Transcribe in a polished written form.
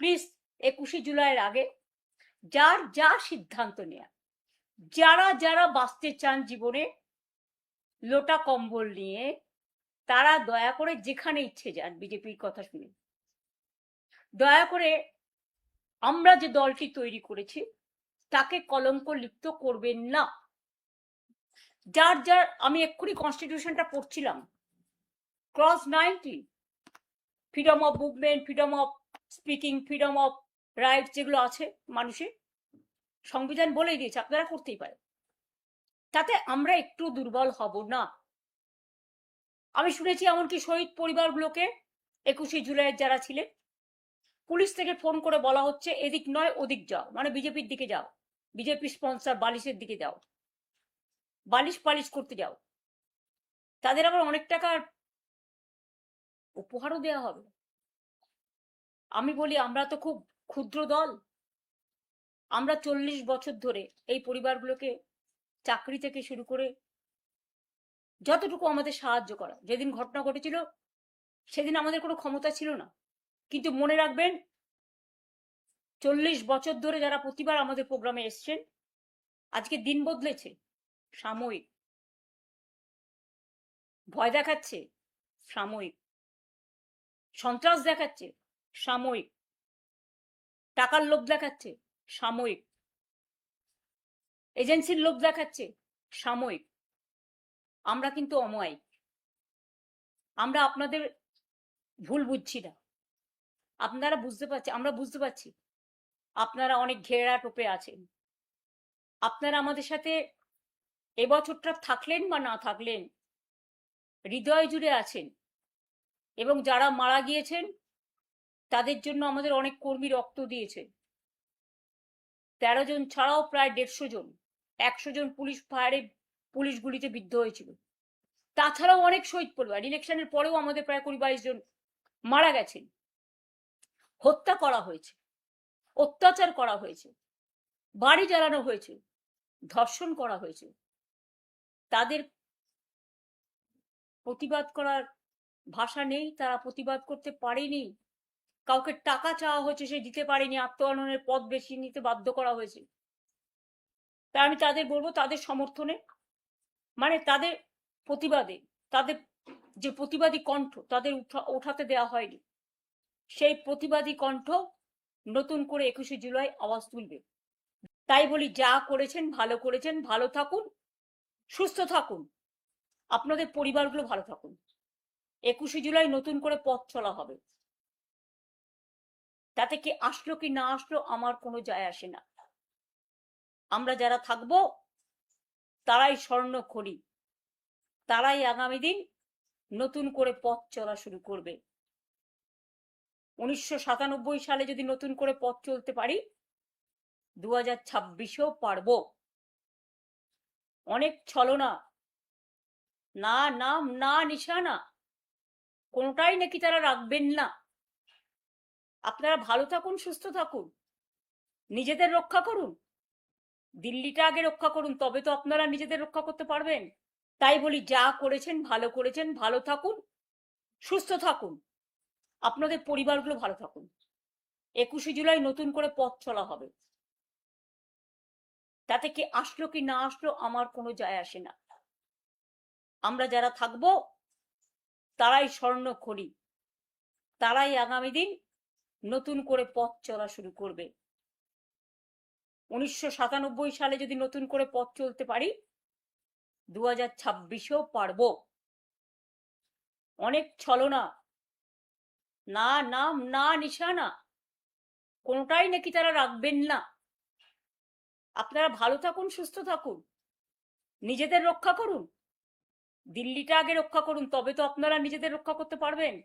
Please 21শে জুলাইয়ের আগে যার যা সিদ্ধান্ত নেয়া, যারা যারা বাঁচতে চান জীবনে লোটা কম্বল নিয়ে, তারা দয়া করে যেখানে ইচ্ছে যান বিজেপির কথা শুনে। দয়া করে আমরা যে দলটি তৈরি করেছি তাকে কলঙ্ক লিপ্ত করবেন না। যার যার, আমি এক্ষুনি কনস্টিটিউশনটা পড়ছিলাম, clause 90, freedom of movement, freedom of speaking, freedom of rights যেগুলো আছে মানুষের, সংবিধান বলেই দিয়েছে আপনারা করতেই পারেন। তাতে আমরা একটু দুর্বল হব না। আমি শুনেছি এমনকি শহীদ পরিবারগুলোকে 21শে জুলাইয়ের যারা ছিলেন, পুলিশ থেকে ফোন করে বলা হচ্ছে এদিক নয় ওদিক যাও, মানে বিজেপির দিকে যাও, বিজেপি স্পন্সর বালিশের দিকে যাও, বালিশ পালিশ করতে যাও। তাদের আবার অনেক টাকার উপহারও দেওয়া হবে। আমি বলি আমরা তো খুব ক্ষুদ্র দল, আমরা 40 বছর ধরে এই পরিবারগুলোকে চাকরি থেকে শুরু করে যতটুকু আমাদের সাহায্য করা, যেদিন ঘটনা ঘটেছিল সেদিন আমাদের কোনো ক্ষমতা ছিল না, কিন্তু মনে রাখবেন 40 বছর ধরে যারা প্রতিবার আমাদের প্রোগ্রামে এসছেন, আজকে দিন বদলেছে, সাময়িক। ভয় দেখাচ্ছে, সাময়িক। সন্ত্রাস দেখাচ্ছে, সাময়িক। টাকার লোভ দেখাচ্ছে, সাময়িক। এজেন্সির লোভ দেখাচ্ছে, সাময়িক। আমরা কিন্তু অমায়িক। আমরা আপনাদের ভুল বুঝছি না, আপনারা বুঝতে পারছি, আমরা বুঝতে পারছি আপনারা অনেক ঘেরা টোপে আছেন। আপনারা আমাদের সাথে এবছরটা থাকলেন বা না থাকলেন, হৃদয় জুড়ে আছেন, এবং যারা মারা গিয়েছেন তাদের জন্য আমাদের অনেক কর্মী রক্ত দিয়েছে। 13 জন ছাড়াও প্রায় 150 জন, 100 জন পুলিশ ফায়ারে, পুলিশ গুলিতে বিদ্ধ হয়েছিল। তাছাড়াও অনেক শহীদ পরিবার, ইলেকশনের পরেও আমাদের প্রায় 20-22 জন মারা গেছেন, হত্যা করা হয়েছে, অত্যাচার করা হয়েছে, বাড়ি জ্বালানো হয়েছে, ধর্ষণ করা হয়েছে। তাদের প্রতিবাদ করার ভাষা নেই, তারা প্রতিবাদ করতে পারেনি। কাউকে টাকা চাওয়া হয়েছে, সে দিতে পারেনি, আত্মহননের পথ বেছে নিতে বাধ্য করা হয়েছে। তাই আমি তাদের বলবো, তাদের সমর্থনে, মানে তাদের প্রতিবাদে, তাদের যে প্রতিবাদী কণ্ঠ তাদের ওঠাতে দেওয়া হয়নি, সেই প্রতিবাদী কণ্ঠ নতুন করে 21শে জুলাই আওয়াজ তুলবে। তাই বলি, যা করেছেন ভালো করেছেন, ভালো থাকুন, সুস্থ থাকুন, আপনাদের পরিবারগুলো ভালো থাকুন। 21শে জুলাই নতুন করে পথ চলা হবে, তাতে কি আসলো কি না আসলো আমার কোনো যায় আসে না। আমরা যারা থাকবো তারাই স্বর্ণক্ষরী, তারাই আগামী দিন নতুন করে পথ চলা শুরু করবে। 1997 সালে যদি নতুন করে পথ চলতে পারি, 2026-এও পারবো। অনেক ছলনা, না নাম না নিশানা, কোনোটাই নাকি তারা রাখবেন না। আপনারা ভালো থাকুন, সুস্থ থাকুন, নিজেদের রক্ষা করুন, দিল্লিটা আগে রক্ষা করুন, তবে তো আপনারা নিজেদের রক্ষা করতে পারবেন। তাই বলি, যা করেছেন ভালো করেছেন, ভালো থাকুন, সুস্থ থাকুন, আপনাদের পরিবারগুলো ভালো থাকুন। 21শে জুলাই নতুন করে পথ চলা হবে, তাতে কি আসলো কি না আসলো আমার কোনো যায় আসে না। আমরা যারা থাকবো তারাই স্বর্ণক্ষরী, তারাই আগামী দিন নতুন করে পথ চলা শুরু করবে। 1997 সালে যদি নতুন করে পথ চলতে পারি, 2026-এও পারবো। অনেক ছলনা, না নাম না নিশানা, কোনোটাই নাকি তারা রাখবেন না। আপনারা ভালো থাকুন, সুস্থ থাকুন, নিজেদের রক্ষা করুন, দিল্লিটা আগে রক্ষা করুন, তবে তো আপনারা নিজেদের রক্ষা করতে পারবেন।